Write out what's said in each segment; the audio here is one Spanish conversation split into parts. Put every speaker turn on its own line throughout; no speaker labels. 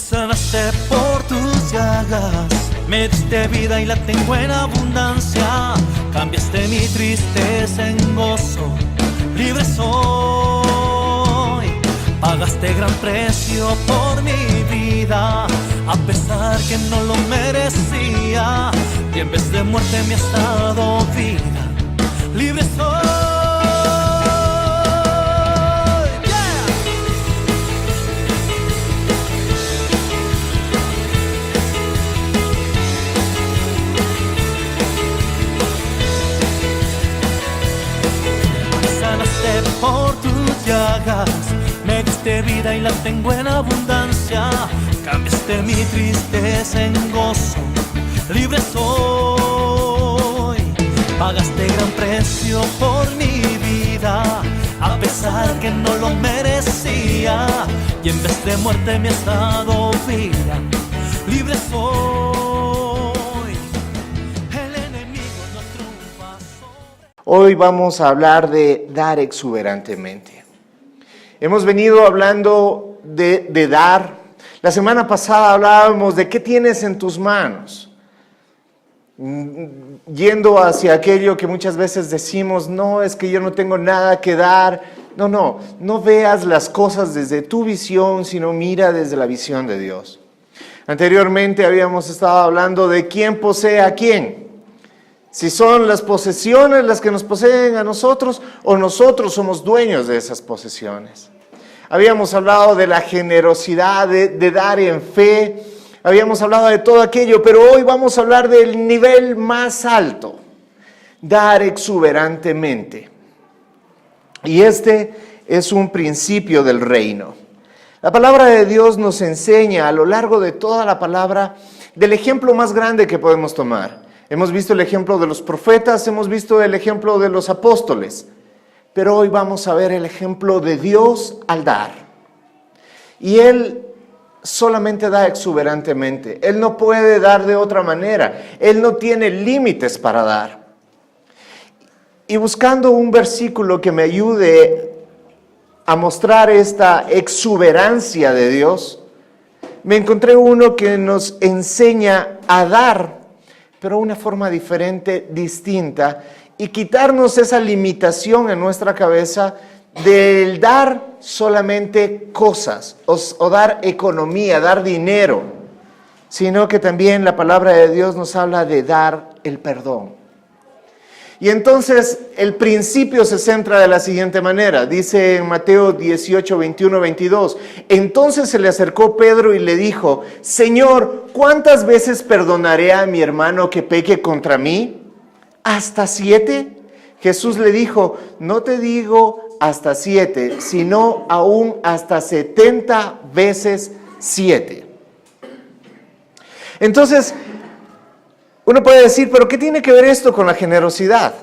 sanaste por tus llagas, me diste vida y la tengo en abundancia. Cambiaste mi tristeza en gozo, libre soy. Pagaste gran precio por mi vida, a pesar que no lo merecía. Y en vez de muerte me has dado vida, libre soy. Por tus llagas, me diste vida y la tengo en abundancia. Cambiaste mi tristeza en gozo, libre soy. Pagaste gran precio por mi vida, a pesar que no lo merecía. Y en vez de muerte me has dado vida, libre soy.
Hoy vamos a hablar de dar exuberantemente. Hemos venido hablando de dar. La semana pasada hablábamos de qué tienes en tus manos. Yendo hacia aquello que muchas veces decimos, no, es que yo no tengo nada que dar. No veas las cosas desde tu visión, sino mira desde la visión de Dios. Anteriormente habíamos estado hablando de quién posee a quién. Si son las posesiones las que nos poseen a nosotros o nosotros somos dueños de esas posesiones. Habíamos hablado de la generosidad, de dar en fe. Habíamos hablado de todo aquello, pero hoy vamos a hablar del nivel más alto. Dar exuberantemente. Y este es un principio del reino. La palabra de Dios nos enseña a lo largo de toda la palabra del ejemplo más grande que podemos tomar. Hemos visto el ejemplo de los profetas, hemos visto el ejemplo de los apóstoles, pero hoy vamos a ver el ejemplo de Dios al dar. Y Él solamente da exuberantemente, Él no puede dar de otra manera, Él no tiene límites para dar. Y buscando un versículo que me ayude a mostrar esta exuberancia de Dios, me encontré uno que nos enseña a dar, pero una forma diferente, distinta, y quitarnos esa limitación en nuestra cabeza del dar solamente cosas, o dar economía, dar dinero, sino que también la palabra de Dios nos habla de dar el perdón. Y entonces el principio se centra de la siguiente manera, dice en Mateo 18, 21, 22, entonces se le acercó Pedro y le dijo, Señor, ¿cuántas veces perdonaré a mi hermano que peque contra mí? ¿Hasta 7? Jesús le dijo, no te digo hasta 7, sino aún hasta 70 veces 7. Entonces, uno puede decir, ¿pero qué tiene que ver esto con la generosidad?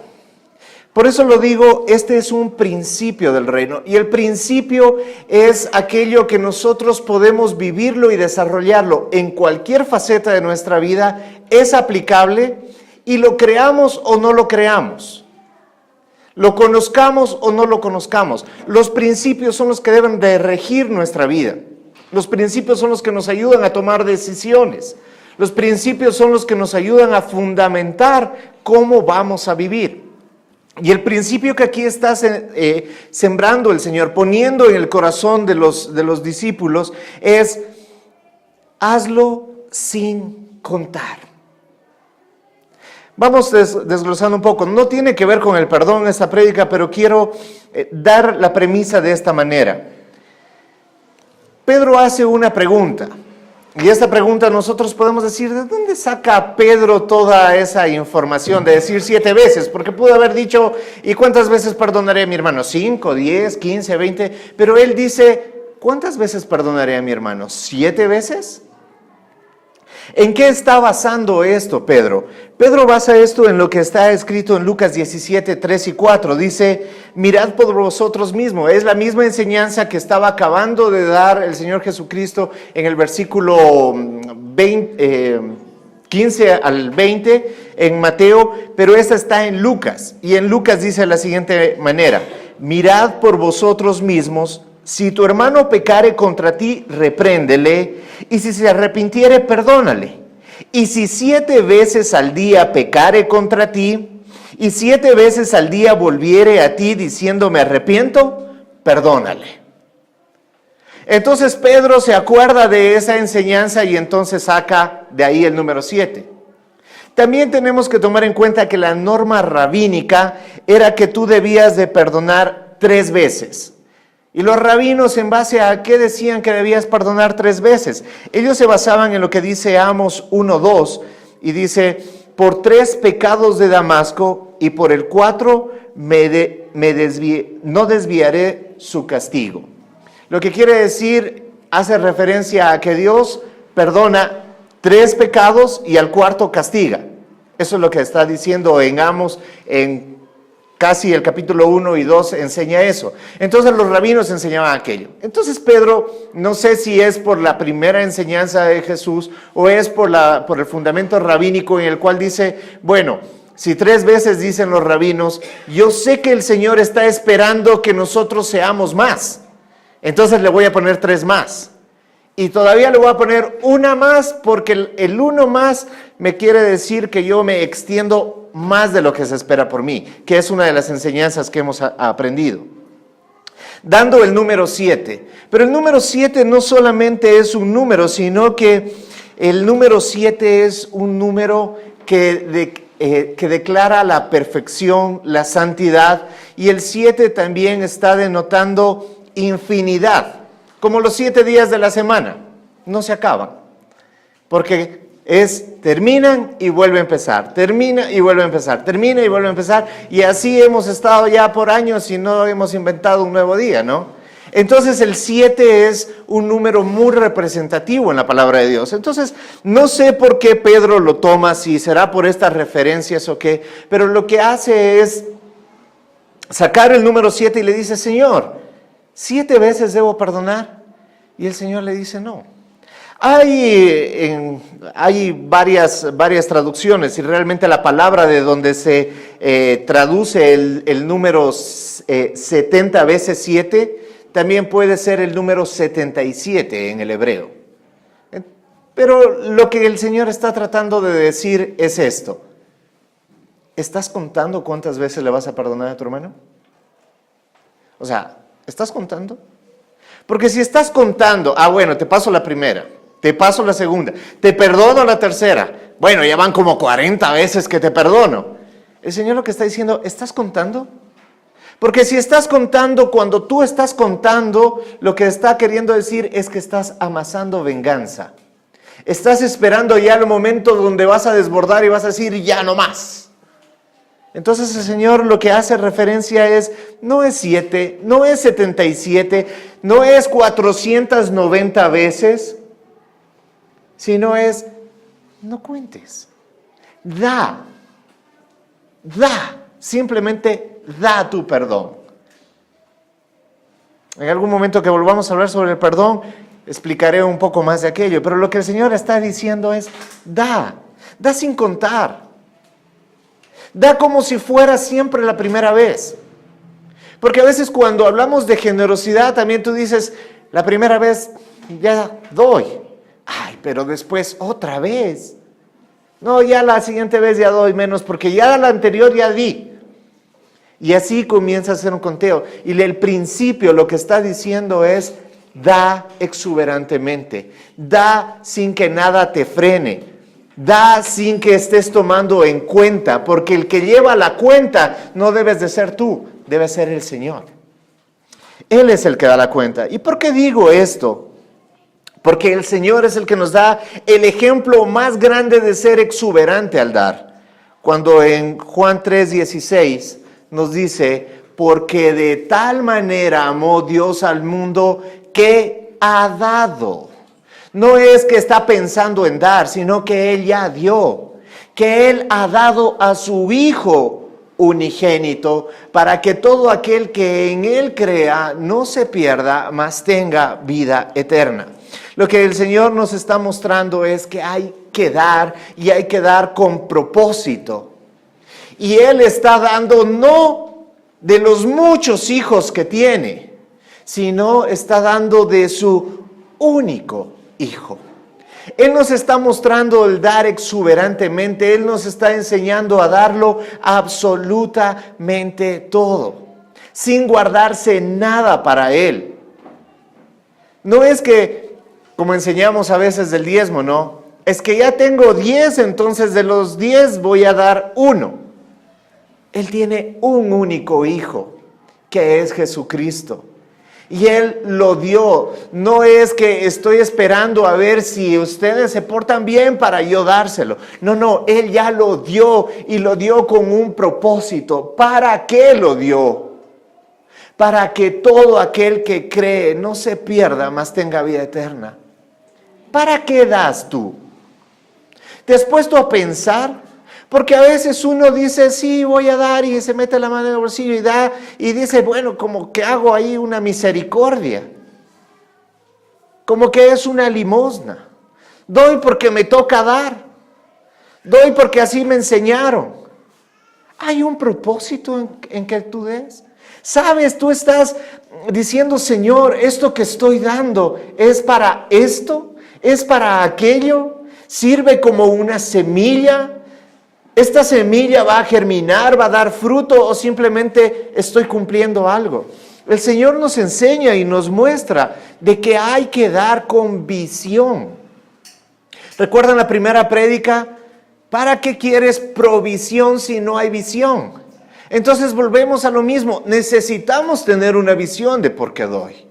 Por eso lo digo, este es un principio del reino. Y el principio es aquello que nosotros podemos vivirlo y desarrollarlo en cualquier faceta de nuestra vida. Es aplicable y lo creamos o no lo creamos. Lo conozcamos o no lo conozcamos. Los principios son los que deben de regir nuestra vida. Los principios son los que nos ayudan a tomar decisiones. Los principios son los que nos ayudan a fundamentar cómo vamos a vivir. Y el principio que aquí está sembrando el Señor, poniendo en el corazón de los discípulos, es hazlo sin contar. Vamos desglosando un poco. No tiene que ver con el perdón esta prédica, pero quiero dar la premisa de esta manera. Pedro hace una pregunta. Y esta pregunta nosotros podemos decir, ¿de dónde saca Pedro toda esa información de decir 7 veces? Porque pudo haber dicho, ¿y cuántas veces perdonaré a mi hermano? 5, 10, 15, 20. Pero él dice, ¿cuántas veces perdonaré a mi hermano? ¿7 veces? ¿En qué está basando esto Pedro? Pedro basa esto en lo que está escrito en Lucas 17, 3 y 4. Dice, mirad por vosotros mismos. Es la misma enseñanza que estaba acabando de dar el Señor Jesucristo en el versículo 15 al 20 en Mateo, pero esta está en Lucas. Y en Lucas dice de la siguiente manera, mirad por vosotros mismos Si tu hermano pecare contra ti, repréndele, y si se arrepintiere, perdónale. Y si 7 veces al día pecare contra ti, y 7 veces al día volviere a ti diciendo me arrepiento, perdónale. Entonces Pedro se acuerda de esa enseñanza y entonces saca de ahí el número 7. También tenemos que tomar en cuenta que la norma rabínica era que tú debías de perdonar 3 veces. Y los rabinos, ¿en base a qué decían que debías perdonar 3 veces? Ellos se basaban en lo que dice Amos 1:2 y dice, por 3 pecados de Damasco y por el 4 no desviaré su castigo. Lo que quiere decir, hace referencia a que Dios perdona 3 pecados y al 4 castiga. Eso es lo que está diciendo en Amos, en casi el capítulo 1 y 2 enseña eso. Entonces los rabinos enseñaban aquello. Entonces Pedro, no sé si es por la primera enseñanza de Jesús o es por el fundamento rabínico en el cual dice, bueno, si 3 veces dicen los rabinos, yo sé que el Señor está esperando que nosotros seamos más. Entonces le voy a poner 3 más. Y todavía le voy a poner 1 más porque el 1 más me quiere decir que yo me extiendo más de lo que se espera por mí, que es una de las enseñanzas que hemos aprendido. Dando el número 7. Pero el número 7 no solamente es un número, sino que el número 7 es un número que declara la perfección, la santidad, y el 7 también está denotando infinidad, como los 7 días de la semana, no se acaban, porque terminan y vuelve a empezar, termina y vuelve a empezar, termina y vuelve a empezar, y así hemos estado ya por años y no hemos inventado un nuevo día, ¿no? Entonces el 7 es un número muy representativo en la palabra de Dios. Entonces no sé por qué Pedro lo toma, si será por estas referencias o qué, pero lo que hace es sacar el número 7 y le dice, Señor, 7 veces debo perdonar. Y el Señor le dice, no. Hay varias traducciones y realmente la palabra de donde se traduce el número 70 veces 7 también puede ser el número 77 en el hebreo. Pero lo que el Señor está tratando de decir es esto. ¿Estás contando cuántas veces le vas a perdonar a tu hermano? O sea, ¿estás contando? Porque si estás contando, bueno, te paso la primera, te paso la segunda, te perdono la tercera, bueno, ya van como 40 veces que te perdono. El Señor lo que está diciendo, ¿estás contando? Porque si estás contando, cuando tú estás contando, lo que está queriendo decir es que estás amasando venganza. Estás esperando ya el momento donde vas a desbordar y vas a decir, ya no más. Entonces el Señor lo que hace referencia es, no es 7, no es 77, no es 490 veces, sino es, no cuentes, da, simplemente da tu perdón. En algún momento que volvamos a hablar sobre el perdón, explicaré un poco más de aquello, pero lo que el Señor está diciendo es, da sin contar. Da como si fuera siempre la primera vez. Porque a veces cuando hablamos de generosidad, también tú dices, la primera vez ya doy. Ay, pero después otra vez. No, ya la siguiente vez ya doy menos, porque ya la anterior ya di. Y así comienza a hacer un conteo. Y el principio lo que está diciendo es, da exuberantemente. Da sin que nada te frene. Da sin que estés tomando en cuenta, porque el que lleva la cuenta no debes de ser tú, debe ser el Señor. Él es el que da la cuenta. ¿Y por qué digo esto? Porque el Señor es el que nos da el ejemplo más grande de ser exuberante al dar. Cuando en Juan 3:16 nos dice, porque de tal manera amó Dios al mundo que ha dado. No es que está pensando en dar, sino que Él ya dio, que Él ha dado a su Hijo unigénito para que todo aquel que en Él crea no se pierda, mas tenga vida eterna. Lo que el Señor nos está mostrando es que hay que dar y hay que dar con propósito. Y Él está dando no de los muchos hijos que tiene, sino está dando de su único Hijo. Él nos está mostrando el dar exuberantemente. Él nos está enseñando a darlo absolutamente todo, sin guardarse nada para Él. No es que, como enseñamos a veces del diezmo, no. Es que ya tengo 10, entonces de los 10 voy a dar 1. Él tiene un único Hijo, que es Jesucristo. Y Él lo dio. No es que estoy esperando a ver si ustedes se portan bien para yo dárselo. No, Él ya lo dio y lo dio con un propósito. ¿Para qué lo dio? Para que todo aquel que cree no se pierda, mas tenga vida eterna. ¿Para qué das tú? ¿Te has puesto a pensar? Porque a veces uno dice, sí, voy a dar, y se mete la mano en el bolsillo y da, y dice, bueno, como que hago ahí una misericordia. Como que es una limosna. Doy porque me toca dar. Doy porque así me enseñaron. ¿Hay un propósito en que tú des? ¿Sabes? Tú estás diciendo, Señor, esto que estoy dando, ¿es para esto? ¿Es para aquello? ¿Sirve como una semilla? ¿Esta semilla va a germinar, va a dar fruto o simplemente estoy cumpliendo algo? El Señor nos enseña y nos muestra de que hay que dar con visión. ¿Recuerdan la primera prédica? ¿Para qué quieres provisión si no hay visión? Entonces volvemos a lo mismo. Necesitamos tener una visión de por qué doy.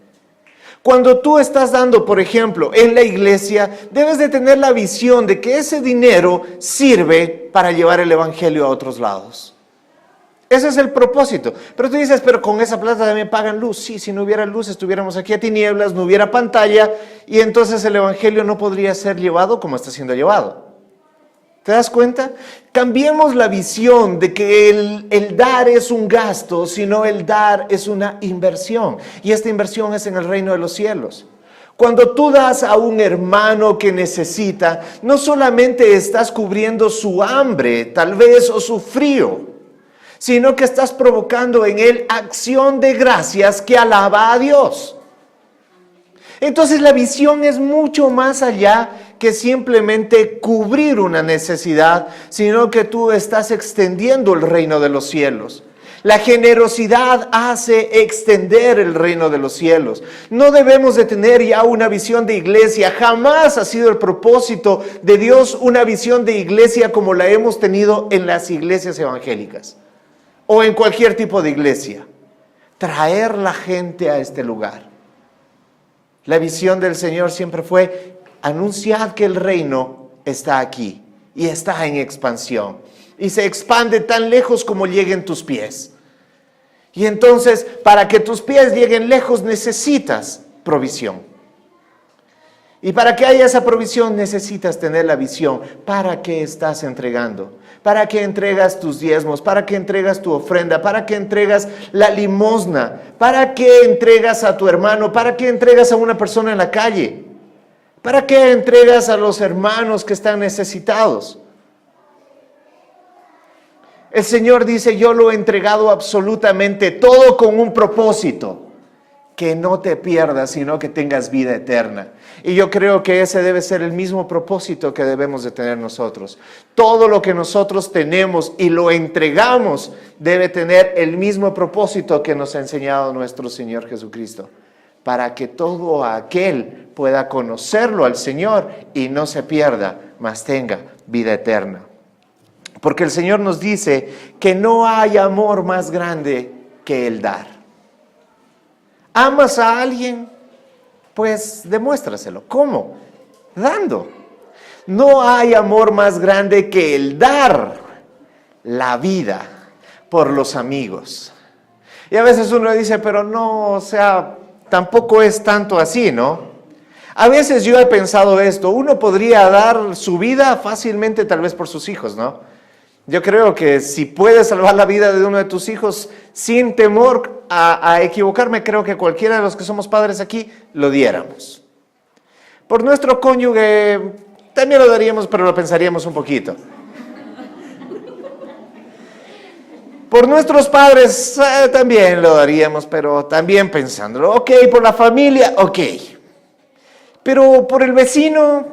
Cuando tú estás dando, por ejemplo, en la iglesia, debes de tener la visión de que ese dinero sirve para llevar el evangelio a otros lados. Ese es el propósito. Pero tú dices, pero con esa plata también pagan luz. Sí, si no hubiera luz, estuviéramos aquí a tinieblas, no hubiera pantalla, y entonces el evangelio no podría ser llevado como está siendo llevado. ¿Te das cuenta? Cambiemos la visión de que el dar es un gasto, sino el dar es una inversión. Y esta inversión es en el reino de los cielos. Cuando tú das a un hermano que necesita, no solamente estás cubriendo su hambre, tal vez, o su frío, sino que estás provocando en él acción de gracias que alaba a Dios. Entonces la visión es mucho más allá que simplemente cubrir una necesidad, sino que tú estás extendiendo el reino de los cielos. La generosidad hace extender el reino de los cielos. No debemos de tener ya una visión de iglesia. Jamás ha sido el propósito de Dios una visión de iglesia como la hemos tenido en las iglesias evangélicas o en cualquier tipo de iglesia. Traer la gente a este lugar. La visión del Señor siempre fue: anunciad que el reino está aquí y está en expansión. Y se expande tan lejos como lleguen tus pies. Y entonces, para que tus pies lleguen lejos, necesitas provisión. Y para que haya esa provisión, necesitas tener la visión. ¿Para qué estás entregando? ¿Para qué entregas tus diezmos? ¿Para qué entregas tu ofrenda? ¿Para qué entregas la limosna? ¿Para qué entregas a tu hermano? ¿Para qué entregas a una persona en la calle? ¿Para qué entregas a los hermanos que están necesitados? El Señor dice: yo lo he entregado absolutamente todo con un propósito, que no te pierdas, sino que tengas vida eterna. Y yo creo que ese debe ser el mismo propósito que debemos de tener nosotros. Todo lo que nosotros tenemos y lo entregamos debe tener el mismo propósito que nos ha enseñado nuestro Señor Jesucristo, para que todo aquel pueda conocerlo al Señor y no se pierda, mas tenga vida eterna. Porque el Señor nos dice que no hay amor más grande que el dar. ¿Amas a alguien? Pues demuéstraselo. ¿Cómo? Dando. No hay amor más grande que el dar la vida por los amigos. Y a veces uno dice, pero no, o sea, tampoco es tanto así, ¿no? A veces yo he pensado esto: uno podría dar su vida fácilmente tal vez por sus hijos, ¿no? Yo creo que si puedes salvar la vida de uno de tus hijos sin temor a equivocarme, creo que cualquiera de los que somos padres aquí lo diéramos. Por nuestro cónyuge también lo daríamos, pero lo pensaríamos un poquito. Por nuestros padres también lo daríamos, pero también pensándolo. Ok, por la familia, ok. Pero por el vecino,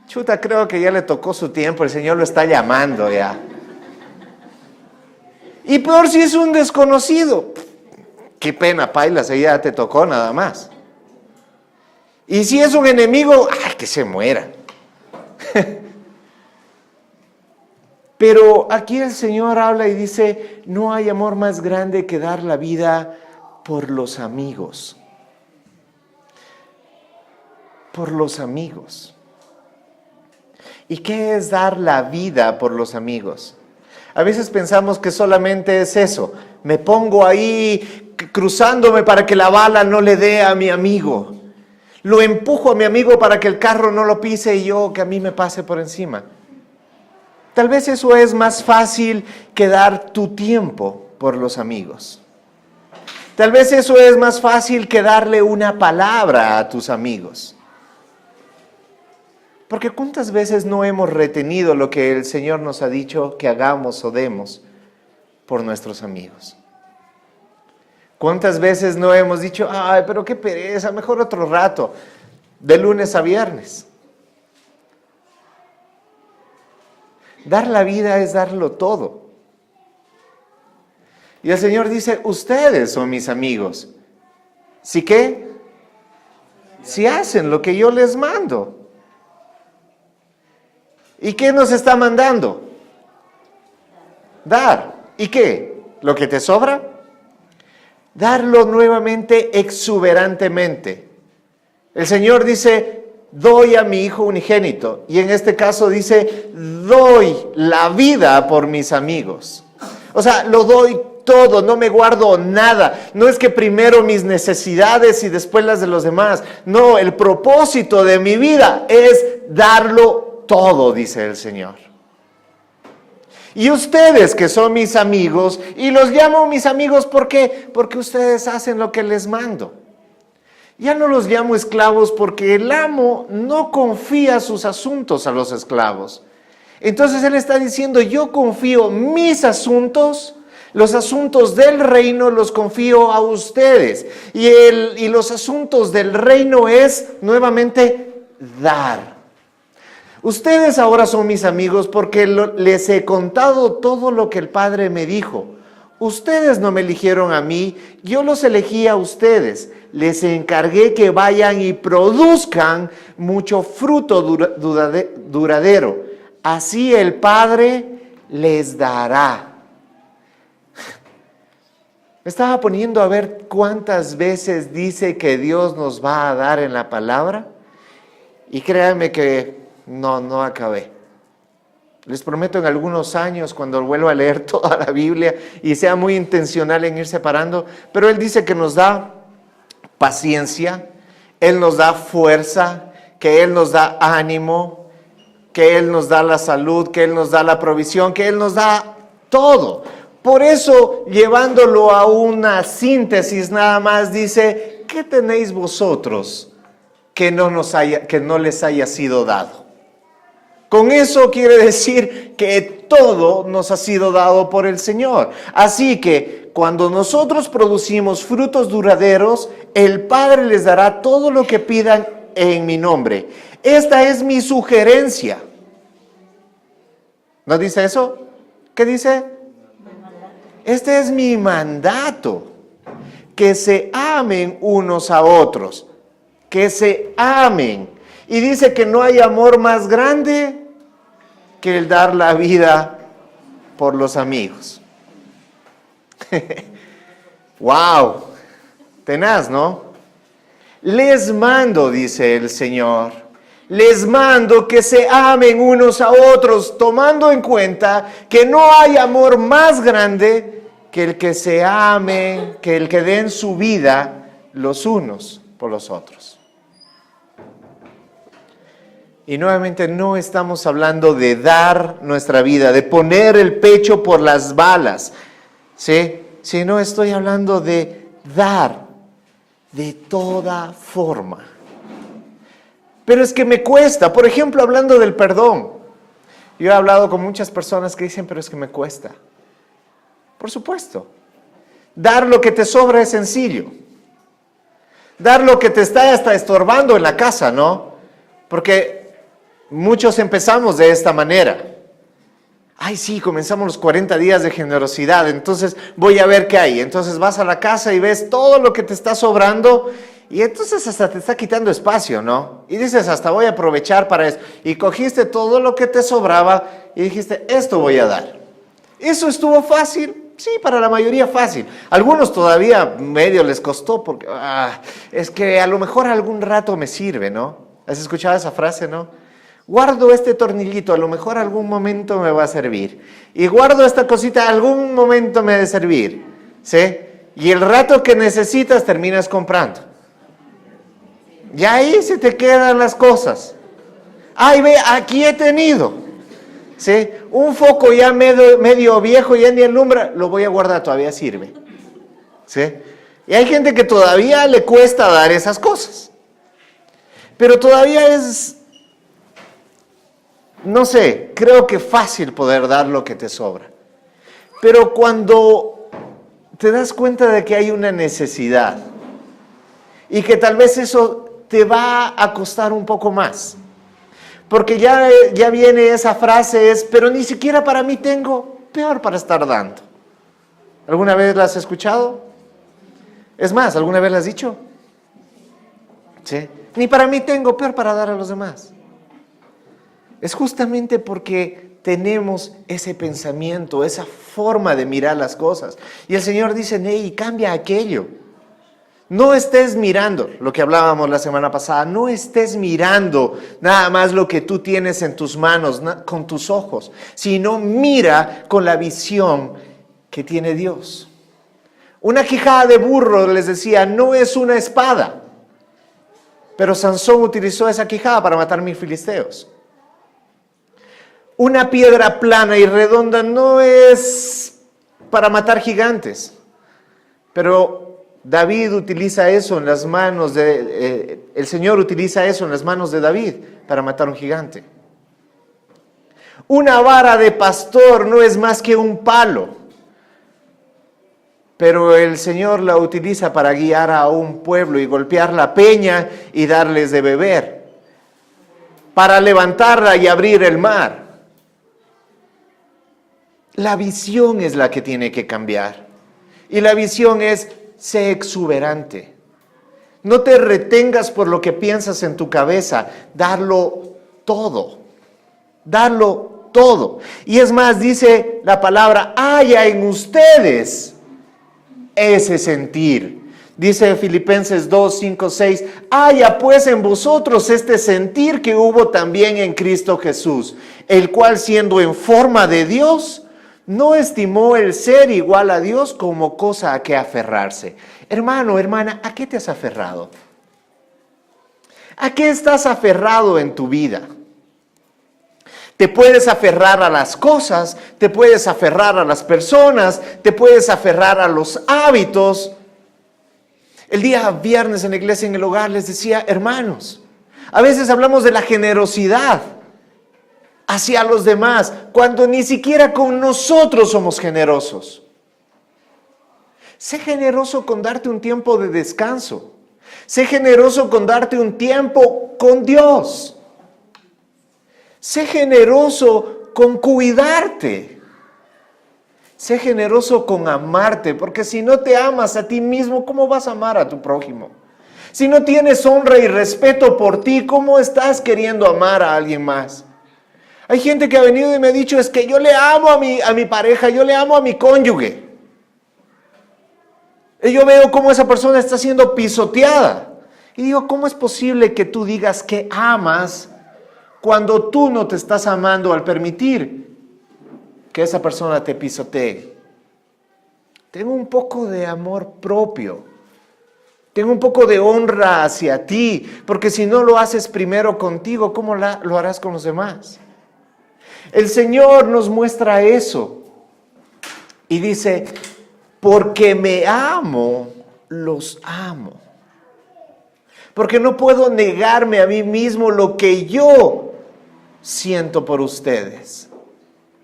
chuta, creo que ya le tocó su tiempo, el Señor lo está llamando ya. Y peor si es un desconocido. Qué pena, pailas, ya te tocó nada más. Y si es un enemigo, ¡ay, que se muera! Pero aquí el Señor habla y dice, no hay amor más grande que dar la vida por los amigos. Por los amigos. ¿Y qué es dar la vida por los amigos? A veces pensamos que solamente es eso. Me pongo ahí cruzándome para que la bala no le dé a mi amigo. Lo empujo a mi amigo para que el carro no lo pise y yo que a mí me pase por encima. Tal vez eso es más fácil que dar tu tiempo por los amigos. Tal vez eso es más fácil que darle una palabra a tus amigos. Porque ¿cuántas veces no hemos retenido lo que el Señor nos ha dicho que hagamos o demos por nuestros amigos? ¿Cuántas veces no hemos dicho, ay, pero qué pereza, mejor otro rato, de lunes a viernes? Dar la vida es darlo todo. Y el Señor dice, ustedes son mis amigos. ¿Sí qué? Si hacen lo que yo les mando. ¿Y qué nos está mandando? Dar. ¿Y qué? ¿Lo que te sobra? Darlo nuevamente exuberantemente. El Señor dice, doy a mi Hijo unigénito. Y en este caso dice, doy la vida por mis amigos. O sea, lo doy todo, no me guardo nada. No es que primero mis necesidades y después las de los demás. No, el propósito de mi vida es darlo todo, dice el Señor. Y ustedes que son mis amigos, y los llamo mis amigos, ¿por qué? Porque ustedes hacen lo que les mando. Ya no los llamo esclavos porque el amo no confía sus asuntos a los esclavos. Entonces él está diciendo, yo confío mis asuntos, los asuntos del reino los confío a ustedes. Y los asuntos del reino es nuevamente dar. Ustedes ahora son mis amigos porque les he contado todo lo que el Padre me dijo. Ustedes no me eligieron a mí, yo los elegí a ustedes. Les encargué que vayan y produzcan mucho fruto duradero. Así el Padre les dará. Me estaba poniendo a ver cuántas veces dice que Dios nos va a dar en la palabra. Y créanme que no acabé. Les prometo en algunos años, cuando vuelva a leer toda la Biblia y sea muy intencional en ir separando, pero Él dice que nos da paciencia, Él nos da fuerza, que Él nos da ánimo, que Él nos da la salud, que Él nos da la provisión, que Él nos da todo. Por eso, llevándolo a una síntesis nada más, dice, ¿qué tenéis vosotros que no les haya sido dado? Con eso quiere decir que todo nos ha sido dado por el Señor. Así que cuando nosotros producimos frutos duraderos, el Padre les dará todo lo que pidan en mi nombre. Esta es mi sugerencia. ¿No dice eso? ¿Qué dice? Este es mi mandato. Que se amen unos a otros. Que se amen. Y dice que no hay amor más grande que el dar la vida por los amigos. ¡Wow! Tenaz, ¿no? Les mando, dice el Señor, les mando que se amen unos a otros, tomando en cuenta que no hay amor más grande que el que se amen, que el que den su vida los unos por los otros. Y nuevamente no estamos hablando de dar nuestra vida, de poner el pecho por las balas, ¿sí? Sino estoy hablando de dar de toda forma. Pero es que me cuesta, por ejemplo, hablando del perdón. Yo he hablado con muchas personas que dicen, pero es que me cuesta. Por supuesto. Dar lo que te sobra es sencillo. Dar lo que te está hasta estorbando en la casa, ¿no? Porque muchos empezamos de esta manera. Ay, sí, comenzamos los 40 días de generosidad, entonces voy a ver qué hay. Entonces vas a la casa y ves todo lo que te está sobrando y entonces hasta te está quitando espacio, ¿no? Y dices, hasta voy a aprovechar para eso. Y cogiste todo lo que te sobraba y dijiste, esto voy a dar. ¿Eso estuvo fácil? Sí, para la mayoría fácil. Algunos todavía medio les costó porque es que a lo mejor algún rato me sirve, ¿no? ¿Has escuchado esa frase, no? Guardo este tornillito, a lo mejor algún momento me va a servir. Y guardo esta cosita, algún momento me ha de servir, ¿sí? Y el rato que necesitas terminas comprando. Y ahí se te quedan las cosas. Ay, ve, aquí he tenido. ¿Sí? Un foco ya medio viejo, ya ni alumbra, lo voy a guardar, todavía sirve. ¿Sí? Y hay gente que todavía le cuesta dar esas cosas. Pero todavía es, no sé, creo que fácil poder dar lo que te sobra. Pero cuando te das cuenta de que hay una necesidad y que tal vez eso te va a costar un poco más. Porque ya viene esa frase, pero ni siquiera para mí tengo, peor para estar dando. ¿Alguna vez la has escuchado? Es más, ¿alguna vez la has dicho? ¿Sí? Ni para mí tengo, peor para dar a los demás. Es justamente porque tenemos ese pensamiento, esa forma de mirar las cosas. Y el Señor dice, hey, cambia aquello. No estés mirando, lo que hablábamos la semana pasada, no estés mirando nada más lo que tú tienes en tus manos, con tus ojos, sino mira con la visión que tiene Dios. Una quijada de burro, les decía, no es una espada, pero Sansón utilizó esa quijada para matar 1000 filisteos. Una piedra plana y redonda no es para matar gigantes, pero David utiliza eso en las manos el Señor utiliza eso en las manos de David para matar un gigante. Una vara de pastor no es más que un palo, pero el Señor la utiliza para guiar a un pueblo y golpear la peña y darles de beber, para levantarla y abrir el mar. La visión es la que tiene que cambiar, y la visión es: sé exuberante. No te retengas por lo que piensas en tu cabeza. Darlo todo. Darlo todo. Y es más, dice la palabra, haya en ustedes ese sentir. Dice Filipenses 2, 5, 6, haya pues en vosotros este sentir que hubo también en Cristo Jesús, el cual siendo en forma de Dios, no estimó el ser igual a Dios como cosa a que aferrarse. Hermano, hermana, ¿a qué te has aferrado? ¿A qué estás aferrado en tu vida? Te puedes aferrar a las cosas, te puedes aferrar a las personas, te puedes aferrar a los hábitos. El día viernes en la iglesia, en el hogar, les decía, hermanos, a veces hablamos de la generosidad hacia los demás, cuando ni siquiera con nosotros somos generosos. Sé generoso con darte un tiempo de descanso. Sé generoso con darte un tiempo con Dios. Sé generoso con cuidarte. Sé generoso con amarte, porque si no te amas a ti mismo, ¿cómo vas a amar a tu prójimo? Si no tienes honra y respeto por ti, ¿cómo estás queriendo amar a alguien más? Hay gente que ha venido y me ha dicho, es que yo le amo a mi pareja, yo le amo a mi cónyuge. Y yo veo cómo esa persona está siendo pisoteada. Y digo, ¿cómo es posible que tú digas que amas cuando tú no te estás amando al permitir que esa persona te pisotee? Tengo un poco de amor propio. Tengo un poco de honra hacia ti, porque si no lo haces primero contigo, ¿cómo lo harás con los demás? El Señor nos muestra eso y dice, porque me amo, los amo. Porque no puedo negarme a mí mismo lo que yo siento por ustedes.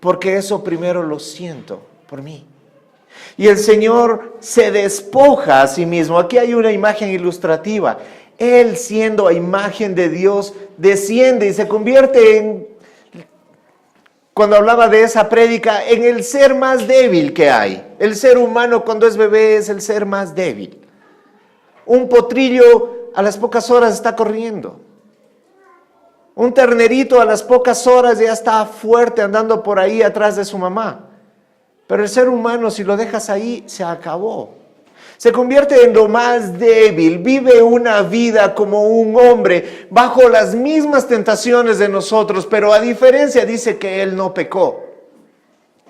Porque eso primero lo siento por mí. Y el Señor se despoja a sí mismo. Aquí hay una imagen ilustrativa. Él, siendo a imagen de Dios, desciende y se convierte en, cuando hablaba de esa prédica, en el ser más débil que hay. El ser humano cuando es bebé es el ser más débil. Un potrillo a las pocas horas está corriendo. Un ternerito a las pocas horas ya está fuerte andando por ahí atrás de su mamá. Pero el ser humano, si lo dejas ahí, se acabó. Se convierte en lo más débil, vive una vida como un hombre, bajo las mismas tentaciones de nosotros, pero a diferencia dice que él no pecó.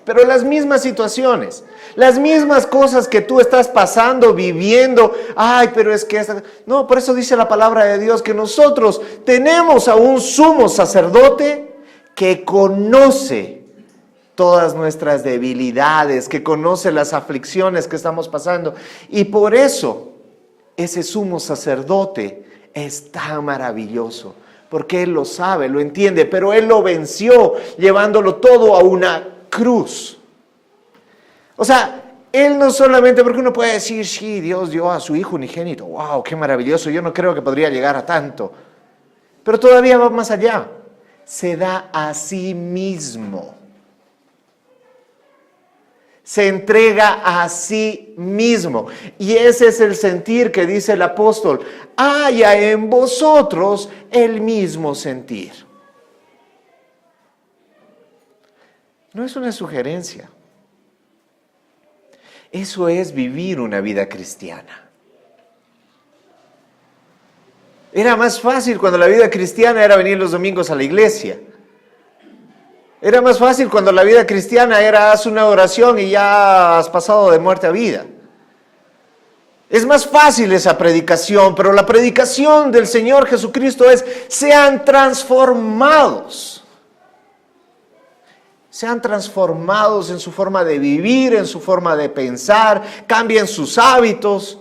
Pero las mismas situaciones, las mismas cosas que tú estás pasando, viviendo, ay, pero es que... No, por eso dice la palabra de Dios que nosotros tenemos a un sumo sacerdote que conoce todas nuestras debilidades, que conoce las aflicciones que estamos pasando. Y por eso ese sumo sacerdote es tan maravilloso, porque Él lo sabe, lo entiende, pero Él lo venció llevándolo todo a una cruz. O sea, Él no solamente, porque uno puede decir, sí, Dios dio a su Hijo unigénito, wow, qué maravilloso, yo no creo que podría llegar a tanto, pero todavía va más allá, se da a sí mismo. Se entrega a sí mismo. Y ese es el sentir que dice el apóstol. Haya en vosotros el mismo sentir. No es una sugerencia. Eso es vivir una vida cristiana. Era más fácil cuando la vida cristiana era venir los domingos a la iglesia. Era más fácil cuando la vida cristiana era haz una oración y ya has pasado de muerte a vida. Es más fácil esa predicación, pero la predicación del Señor Jesucristo es sean transformados. Sean transformados en su forma de vivir, en su forma de pensar, cambien sus hábitos,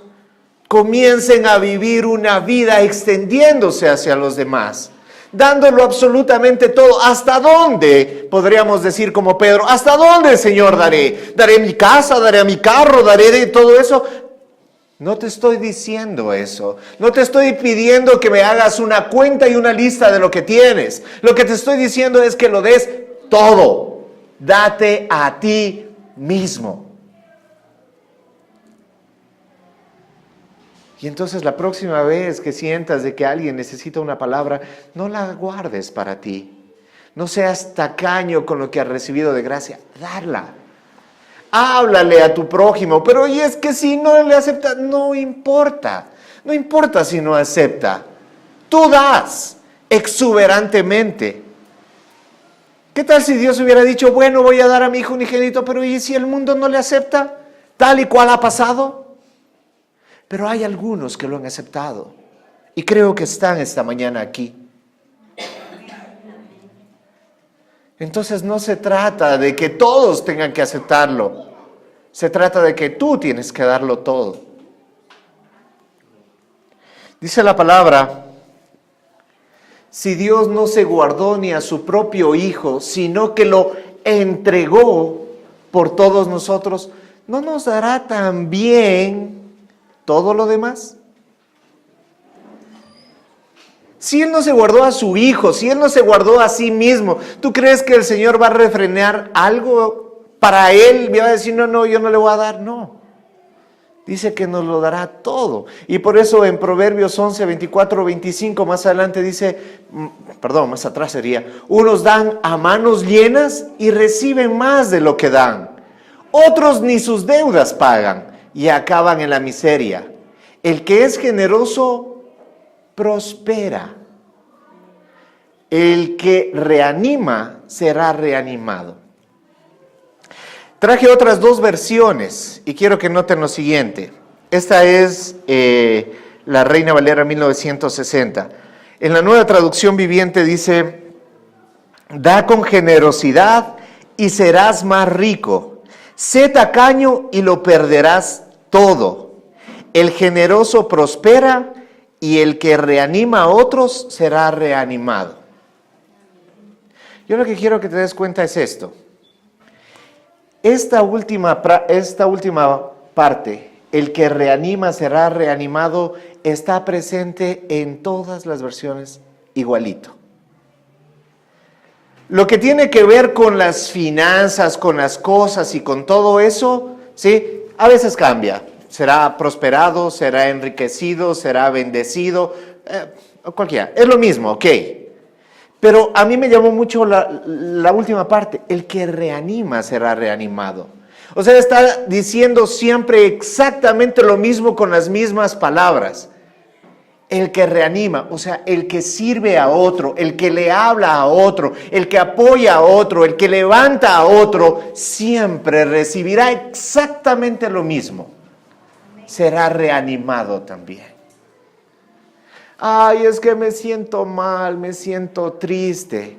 comiencen a vivir una vida extendiéndose hacia los demás. Dándolo absolutamente todo. ¿Hasta dónde podríamos decir como Pedro? ¿Hasta dónde, Señor, daré? ¿Daré mi casa? ¿Daré mi carro? ¿Daré de todo eso? No te estoy diciendo eso. No te estoy pidiendo que me hagas una cuenta y una lista de lo que tienes. Lo que te estoy diciendo es que lo des todo. Date a ti mismo. Y entonces la próxima vez que sientas de que alguien necesita una palabra, no la guardes para ti. No seas tacaño con lo que has recibido de gracia. Darla. Háblale a tu prójimo. Pero y es que si no le acepta, no importa. No importa si no acepta. Tú das exuberantemente. ¿Qué tal si Dios hubiera dicho, bueno, voy a dar a mi hijo unigénito, pero ¿y si el mundo no le acepta? Tal y cual ha pasado. Pero hay algunos que lo han aceptado. Y creo que están esta mañana aquí. Entonces no se trata de que todos tengan que aceptarlo. Se trata de que tú tienes que darlo todo. Dice la palabra, si Dios no se guardó ni a su propio Hijo, sino que lo entregó por todos nosotros, ¿no nos dará también todo lo demás? Si Él no se guardó a su Hijo, si Él no se guardó a sí mismo, ¿tú crees que el Señor va a refrenar algo para Él? ¿Va a decir, no, yo no le voy a dar? No. Dice que nos lo dará todo. Y por eso en Proverbios 11, 24, 25, más adelante dice, más atrás sería, unos dan a manos llenas y reciben más de lo que dan. Otros ni sus deudas pagan y acaban en la miseria. El que es generoso prospera. El que reanima será reanimado. Traje otras dos versiones y quiero que noten lo siguiente. Esta es la Reina Valera 1960. En la Nueva Traducción Viviente dice, da con generosidad y serás más rico. Sé tacaño y lo perderás todo. El generoso prospera y el que reanima a otros será reanimado. Yo lo que quiero que te des cuenta es esto. Esta última parte, el que reanima será reanimado, está presente en todas las versiones igualito. Lo que tiene que ver con las finanzas, con las cosas y con todo eso, ¿sí? A veces cambia. Será prosperado, será enriquecido, será bendecido, cualquiera. Es lo mismo, ok. Pero a mí me llamó mucho la última parte. El que reanima será reanimado. O sea, está diciendo siempre exactamente lo mismo con las mismas palabras. El que reanima, o sea, el que sirve a otro, el que le habla a otro, el que apoya a otro, el que levanta a otro, siempre recibirá exactamente lo mismo. Será reanimado también. Ay, es que me siento mal, me siento triste.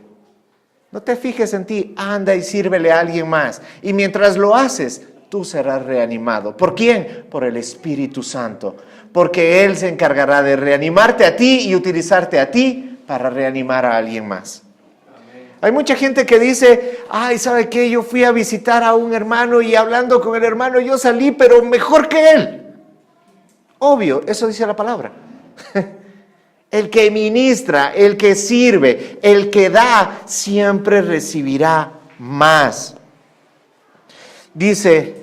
No te fijes en ti, anda y sírvele a alguien más. Y mientras lo haces, tú serás reanimado. ¿Por quién? Por el Espíritu Santo. Porque Él se encargará de reanimarte a ti y utilizarte a ti para reanimar a alguien más. Amén. Hay mucha gente que dice, ay, ¿sabe qué? Yo fui a visitar a un hermano y hablando con el hermano yo salí, pero mejor que él. Obvio, eso dice la palabra. El que ministra, el que sirve, el que da, siempre recibirá más. Dice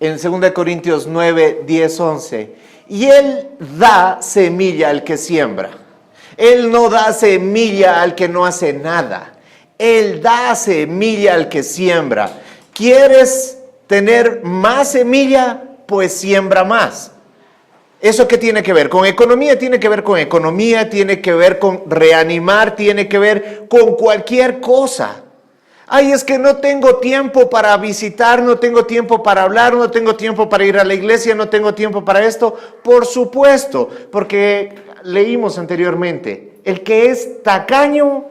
en 2 Corintios 9, 10, 11, y Él da semilla al que siembra. Él no da semilla al que no hace nada. Él da semilla al que siembra. ¿Quieres tener más semilla? Pues siembra más. ¿Eso qué tiene que ver? Con economía, tiene que ver con economía, tiene que ver con reanimar, tiene que ver con cualquier cosa. Ay, es que no tengo tiempo para visitar, no tengo tiempo para hablar, no tengo tiempo para ir a la iglesia, no tengo tiempo para esto. Por supuesto, porque leímos anteriormente, el que es tacaño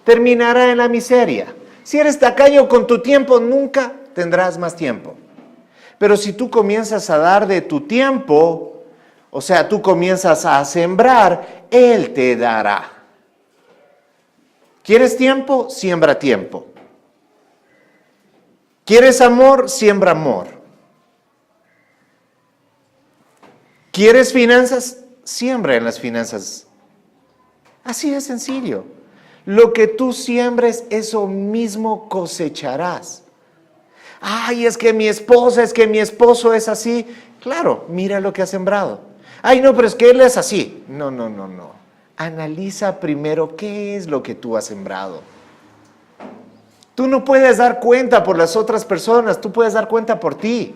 terminará en la miseria. Si eres tacaño con tu tiempo, nunca tendrás más tiempo. Pero si tú comienzas a dar de tu tiempo, o sea, tú comienzas a sembrar, Él te dará. ¿Quieres tiempo? Siembra tiempo. ¿Quieres amor? Siembra amor. ¿Quieres finanzas? Siembra en las finanzas. Así de sencillo. Lo que tú siembres, eso mismo cosecharás. Ay, es que mi esposa, es que mi esposo es así. Claro, mira lo que ha sembrado. Ay, no, pero es que él es así. No. Analiza primero qué es lo que tú has sembrado. Tú no puedes dar cuenta por las otras personas, tú puedes dar cuenta por ti.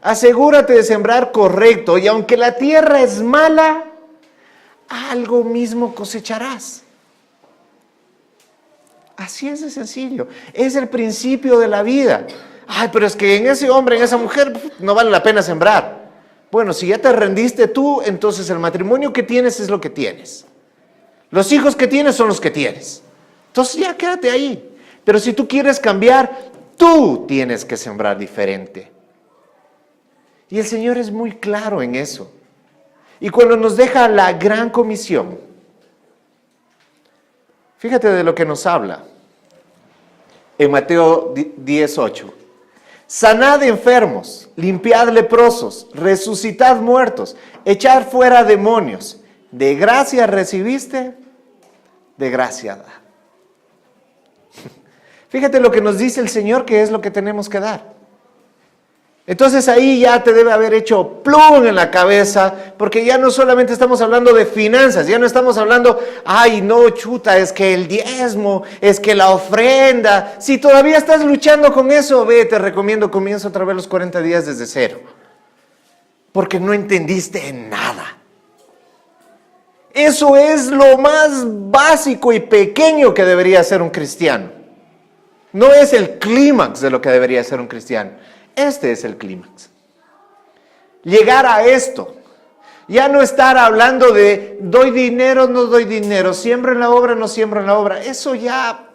Asegúrate de sembrar correcto y aunque la tierra es mala, algo mismo cosecharás. Así es de sencillo. Es el principio de la vida. Ay, pero es que en ese hombre, en esa mujer, no vale la pena sembrar. Bueno, si ya te rendiste tú, entonces el matrimonio que tienes es lo que tienes. Los hijos que tienes son los que tienes. Entonces ya quédate ahí. Pero si tú quieres cambiar, tú tienes que sembrar diferente. Y el Señor es muy claro en eso. Y cuando nos deja la gran comisión, fíjate de lo que nos habla en Mateo 10:8. Sanad enfermos, limpiad leprosos, resucitad muertos, echad fuera demonios. De gracia recibiste, de gracia da. Fíjate lo que nos dice el Señor, que es lo que tenemos que dar. Entonces ahí ya te debe haber hecho plum en la cabeza, porque ya no solamente estamos hablando de finanzas, ya no estamos hablando, ay no chuta, es que el diezmo, es que la ofrenda. Si todavía estás luchando con eso, ve, te recomiendo, comienza otra vez los 40 días desde cero, porque no entendiste nada. Eso es lo más básico y pequeño que debería ser un cristiano. No es el clímax de lo que debería ser un cristiano. Este es el clímax. Llegar a esto. Ya no estar hablando de doy dinero, no doy dinero, siembro en la obra, no siembro en la obra. Eso ya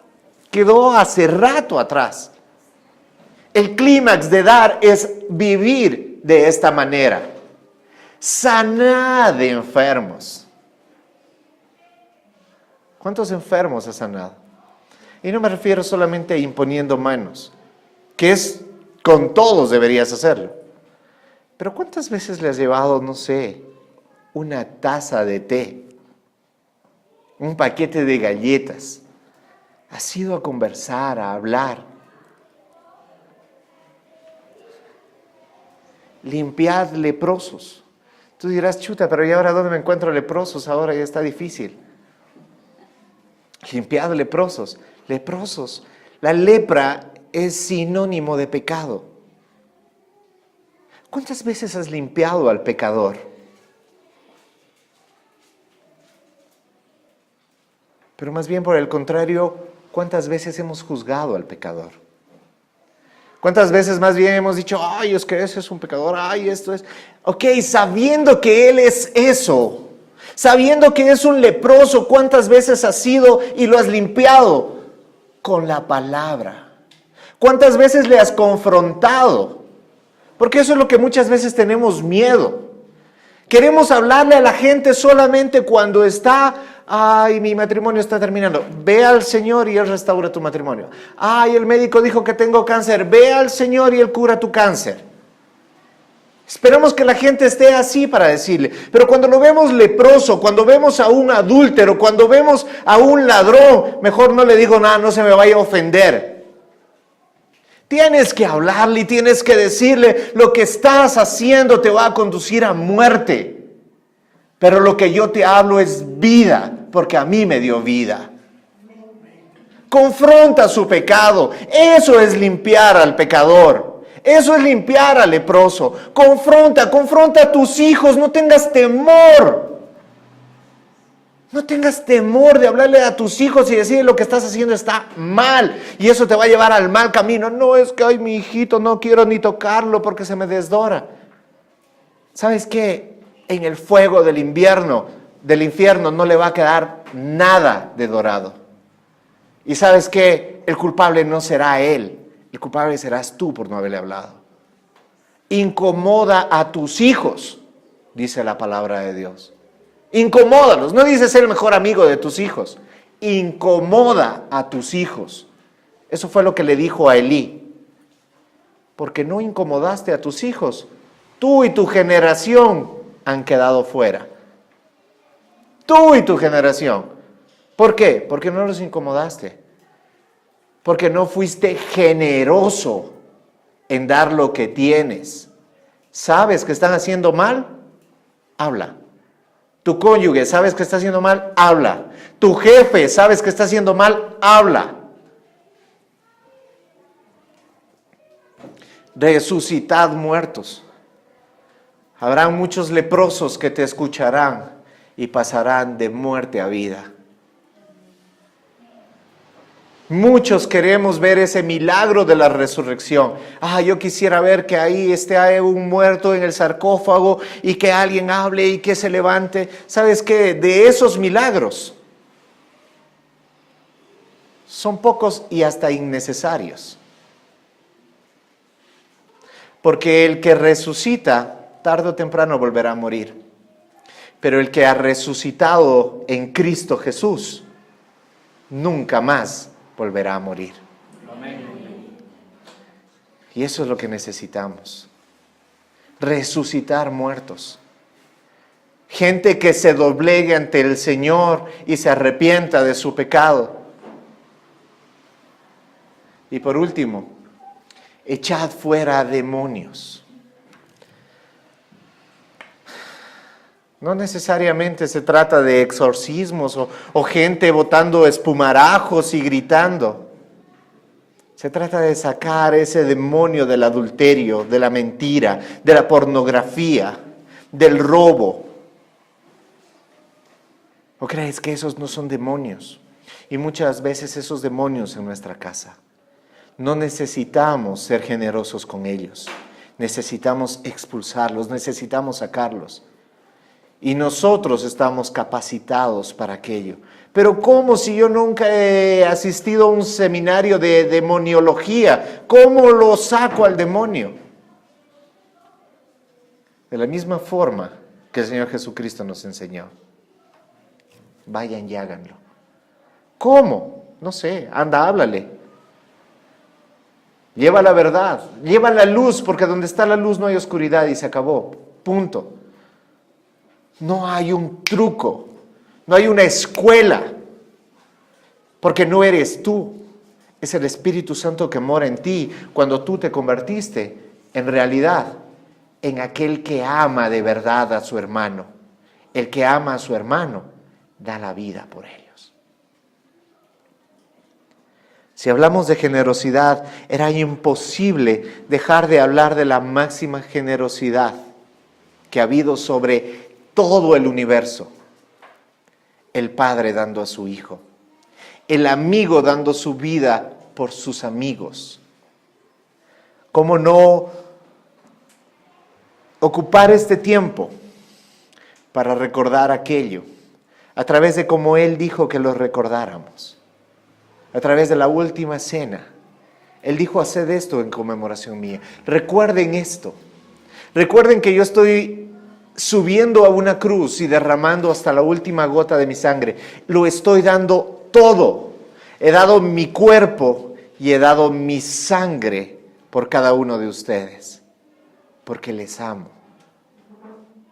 quedó hace rato atrás. El clímax de dar es vivir de esta manera. Sanad de enfermos. ¿Cuántos enfermos ha sanado? Y no me refiero solamente a imponiendo manos. que es con todos deberías hacerlo. Pero ¿cuántas veces le has llevado, no sé, una taza de té, un paquete de galletas? Has ido a conversar, a hablar. Limpiad leprosos. Tú dirás, chuta, pero ¿y ahora dónde me encuentro leprosos? Ahora ya está difícil. Limpiad leprosos. Leprosos. La lepra es sinónimo de pecado. ¿Cuántas veces has limpiado al pecador? Pero más bien por el contrario, ¿cuántas veces hemos juzgado al pecador? ¿Cuántas veces más bien hemos dicho, ay, es que ese es un pecador, ay, esto es... Ok, sabiendo que él es eso, sabiendo que es un leproso, ¿cuántas veces has ido y lo has limpiado? Con la palabra. ¿Cuántas veces le has confrontado? Porque eso es lo que muchas veces tenemos miedo. Queremos hablarle a la gente solamente cuando está, ay, mi matrimonio está terminando. Ve al Señor y Él restaura tu matrimonio. Ay, el médico dijo que tengo cáncer. Ve al Señor y Él cura tu cáncer. Esperamos que la gente esté así para decirle. Pero cuando lo vemos leproso, cuando vemos a un adúltero, cuando vemos a un ladrón, mejor no le digo nada, no se me vaya a ofender. Tienes que hablarle y tienes que decirle, lo que estás haciendo te va a conducir a muerte. Pero lo que yo te hablo es vida, porque a mí me dio vida. Confronta su pecado. Eso es limpiar al pecador. Eso es limpiar al leproso. Confronta a tus hijos. No tengas temor. No tengas temor de hablarle a tus hijos y decirle lo que estás haciendo está mal. Y eso te va a llevar al mal camino. No es que, ay, mi hijito, no quiero ni tocarlo porque se me desdora. ¿Sabes qué? En el fuego del infierno no le va a quedar nada de dorado. Y ¿sabes qué? El culpable no será él. El culpable serás tú por no haberle hablado. Incomoda a tus hijos, dice la palabra de Dios. Incomódalos. No dice ser el mejor amigo de tus hijos. Incomoda a tus hijos. Eso fue lo que le dijo a Elí. Porque no incomodaste a tus hijos. Tú y tu generación han quedado fuera. Tú y tu generación. ¿Por qué? Porque no los incomodaste. Porque no fuiste generoso en dar lo que tienes. ¿Sabes que están haciendo mal? Habla. Tu cónyuge, ¿sabes que está haciendo mal? Habla. Tu jefe, ¿sabes que está haciendo mal? Habla. Resucitad muertos. Habrán muchos leprosos que te escucharán y pasarán de muerte a vida. Muchos queremos ver ese milagro de la resurrección. Yo quisiera ver que ahí esté un muerto en el sarcófago y que alguien hable y que se levante. ¿Sabes qué? De esos milagros son pocos y hasta innecesarios. Porque el que resucita, tarde o temprano volverá a morir. Pero el que ha resucitado en Cristo Jesús, nunca más volverá a morir. Amén. Y eso es lo que necesitamos. Resucitar muertos. Gente que se doblegue ante el Señor y se arrepienta de su pecado. Y por último, echad fuera demonios. No necesariamente se trata de exorcismos o gente botando espumarajos y gritando. Se trata de sacar ese demonio del adulterio, de la mentira, de la pornografía, del robo. ¿O crees que esos no son demonios? Y muchas veces esos demonios en nuestra casa. No necesitamos ser generosos con ellos. Necesitamos expulsarlos, necesitamos sacarlos. Y nosotros estamos capacitados para aquello. Pero ¿cómo si yo nunca he asistido a un seminario de demoniología? ¿Cómo lo saco al demonio? De la misma forma que el Señor Jesucristo nos enseñó. Vayan y háganlo. ¿Cómo? No sé, anda, háblale. Lleva la verdad, lleva la luz, porque donde está la luz no hay oscuridad y se acabó. Punto. No hay un truco, no hay una escuela, porque no eres tú. Es el Espíritu Santo que mora en ti cuando tú te convertiste en realidad en aquel que ama de verdad a su hermano. El que ama a su hermano da la vida por ellos. Si hablamos de generosidad, era imposible dejar de hablar de la máxima generosidad que ha habido sobre todo el universo. El Padre dando a su Hijo. El amigo dando su vida por sus amigos. ¿Cómo no ocupar este tiempo para recordar aquello? A través de cómo Él dijo que lo recordáramos. A través de la última cena. Él dijo: haced esto en conmemoración mía. Recuerden esto. Recuerden que yo estoy subiendo a una cruz y derramando hasta la última gota de mi sangre. Lo estoy dando todo. He dado mi cuerpo y he dado mi sangre por cada uno de ustedes. Porque les amo.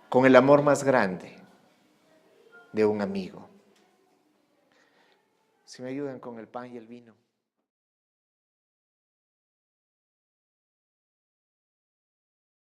Con el amor más grande de un amigo. Si me ayudan con el pan y el vino.